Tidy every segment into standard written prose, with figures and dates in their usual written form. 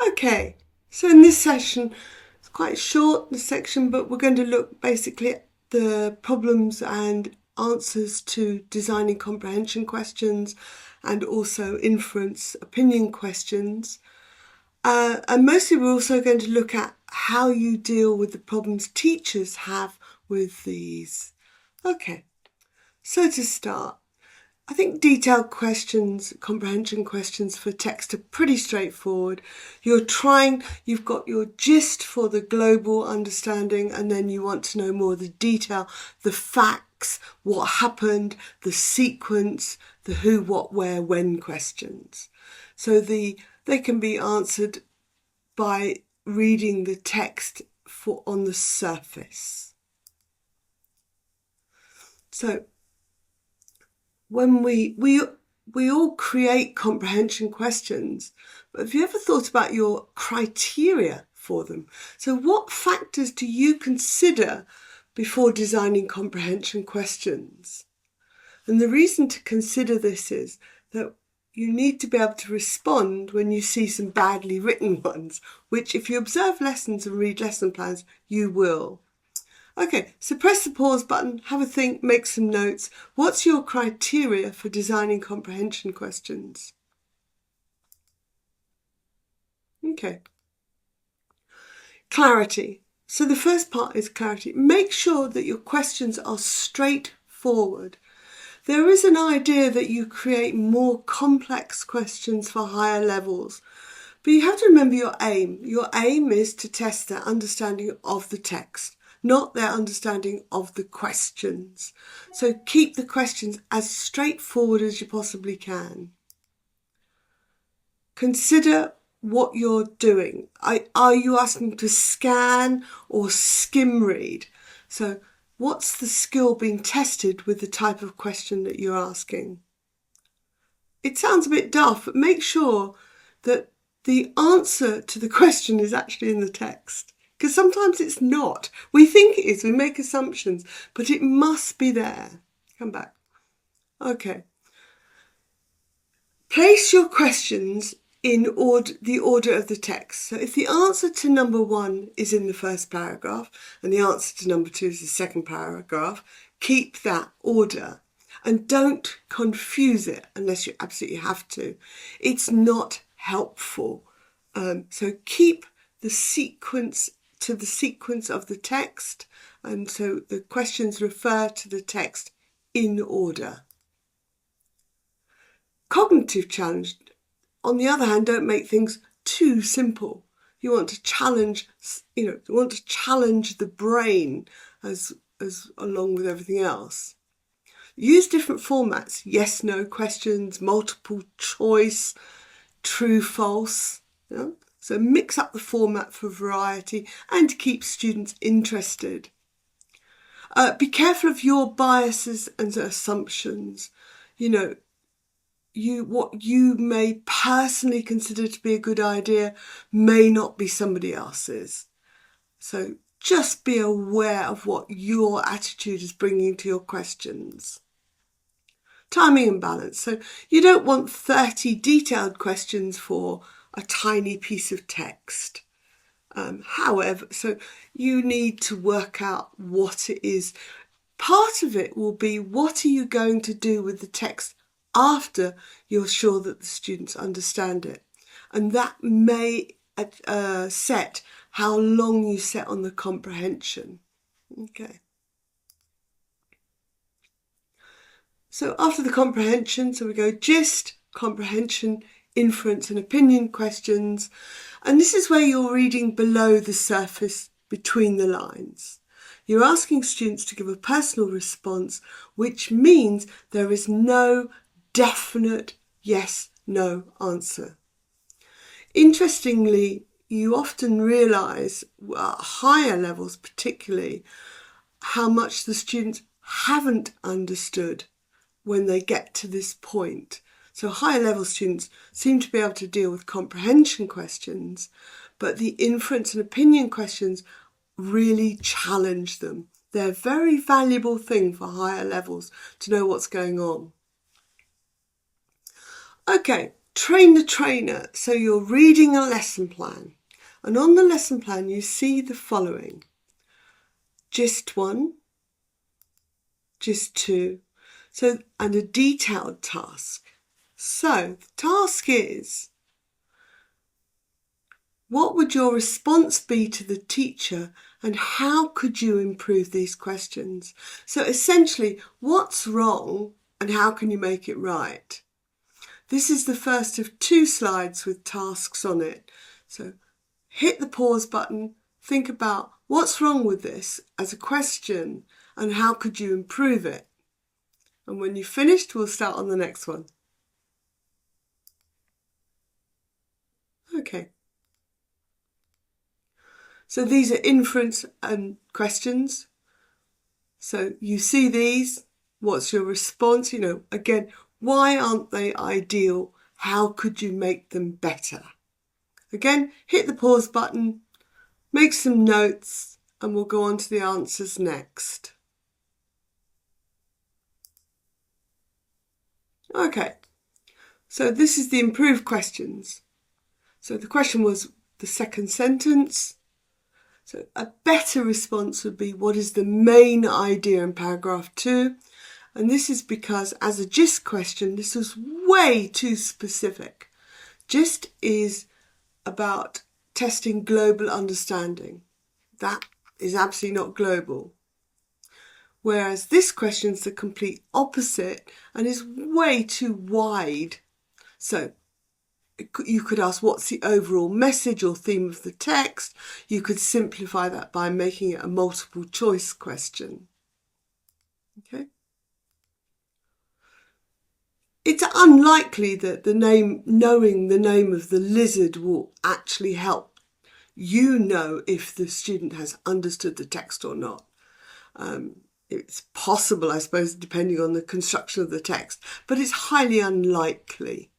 Okay, so in this session, it's quite short, this section, but we're going to look basically at the problems and answers to designing comprehension questions and also inference opinion questions. And mostly we're also going to look at how you deal with the problems teachers have with these. Okay, so to start, I think detailed questions, comprehension questions for text are pretty straightforward. You've got your gist for the global understanding, and then you want to know more of the detail, the facts, what happened, the sequence, the who, what, where, when questions. So they can be answered by reading the text on the surface. So when we all create comprehension questions, but have you ever thought about your criteria for them? So what factors do you consider before designing comprehension questions? And the reason to consider this is that you need to be able to respond when you see some badly written ones, which if you observe lessons and read lesson plans, you will. Okay, so press the pause button, have a think, make some notes. What's your criteria for designing comprehension questions? Okay. Clarity. So the first part is clarity. Make sure that your questions are straightforward. There is an idea that you create more complex questions for higher levels, but you have to remember your aim. Your aim is to test their understanding of the text, not their understanding of the questions. So keep the questions as straightforward as you possibly can. Consider what you're doing. Are you asking to scan or skim read? So what's the skill being tested with the type of question that you're asking? It sounds a bit daft, but make sure that the answer to the question is actually in the text. Because sometimes it's not. We think it is, we make assumptions, but it must be there. Come back. Okay. Place your questions in the order of the text. So if the answer to number 1 is in the first paragraph and the answer to number 2 is the second paragraph, keep that order and don't confuse it unless you absolutely have to. It's not helpful. So keep the sequence to the sequence of the text, and so the questions refer to the text in order. Cognitive challenge, on the other hand, don't make things too simple. You want to challenge, the brain as along with everything else. Use different formats: yes, no questions, multiple choice, true, false. So mix up the format for variety and keep students interested. Be careful of your biases and assumptions. What you may personally consider to be a good idea may not be somebody else's. So just be aware of what your attitude is bringing to your questions. Timing and balance. So you don't want 30 detailed questions for a tiny piece of text. However, so you need to work out what it is. Part of it will be, what are you going to do with the text after you're sure that the students understand it? And that may set how long you set on the comprehension. Okay. So after the comprehension, so we go gist, comprehension, inference and opinion questions. And this is where you're reading below the surface, between the lines. You're asking students to give a personal response, which means there is no definite yes, no answer. Interestingly, you often realise, at higher levels particularly, how much the students haven't understood when they get to this point. So higher level students seem to be able to deal with comprehension questions, but the inference and opinion questions really challenge them. They're a very valuable thing for higher levels to know what's going on. Okay, train the trainer. So you're reading a lesson plan. And on the lesson plan, you see the following. Gist 1, Gist 2, and a detailed task. So the task is, what would your response be to the teacher and how could you improve these questions? So essentially, what's wrong and how can you make it right? This is the first of 2 slides with tasks on it. So hit the pause button, think about what's wrong with this as a question and how could you improve it? And when you've finished, we'll start on the next one. Okay. So these are inference questions. So you see these, what's your response? Again, why aren't they ideal? How could you make them better? Again, hit the pause button, make some notes, and we'll go on to the answers next. Okay, so this is the improved questions. So the question was the second sentence. So a better response would be, what is the main idea in paragraph 2? And this is because as a GIST question, this was way too specific. GIST is about testing global understanding. That is absolutely not global. Whereas this question is the complete opposite and is way too wide. So you could ask, what's the overall message or theme of the text? You could simplify that by making it a multiple choice question. Okay. It's unlikely that knowing the name of the lizard will actually help you know if the student has understood the text or not. It's possible, I suppose, depending on the construction of the text, but it's highly unlikely.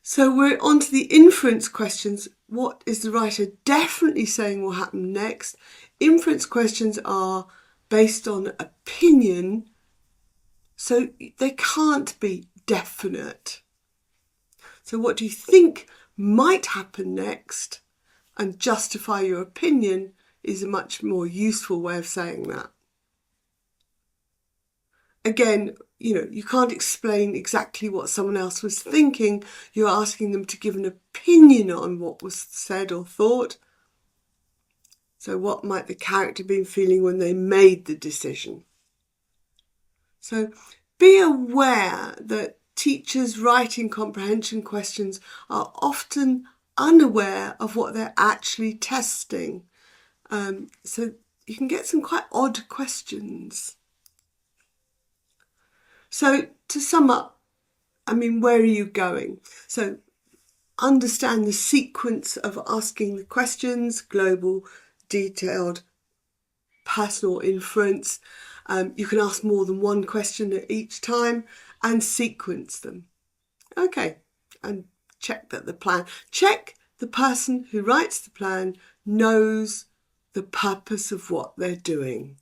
So we're on to the inference questions. What is the writer definitely saying will happen next? Inference questions are based on opinion, so they can't be definite. So what do you think might happen next? And justify your opinion is a much more useful way of saying that. Again, you can't explain exactly what someone else was thinking. You're asking them to give an opinion on what was said or thought. So what might the character been feeling when they made the decision? So be aware that teachers writing comprehension questions are often unaware of what they're actually testing. So you can get some quite odd questions. So to sum up, where are you going? So understand the sequence of asking the questions, global, detailed, personal, inference. You can ask more than one question at each time and sequence them. Okay, and check the person who writes the plan knows the purpose of what they're doing.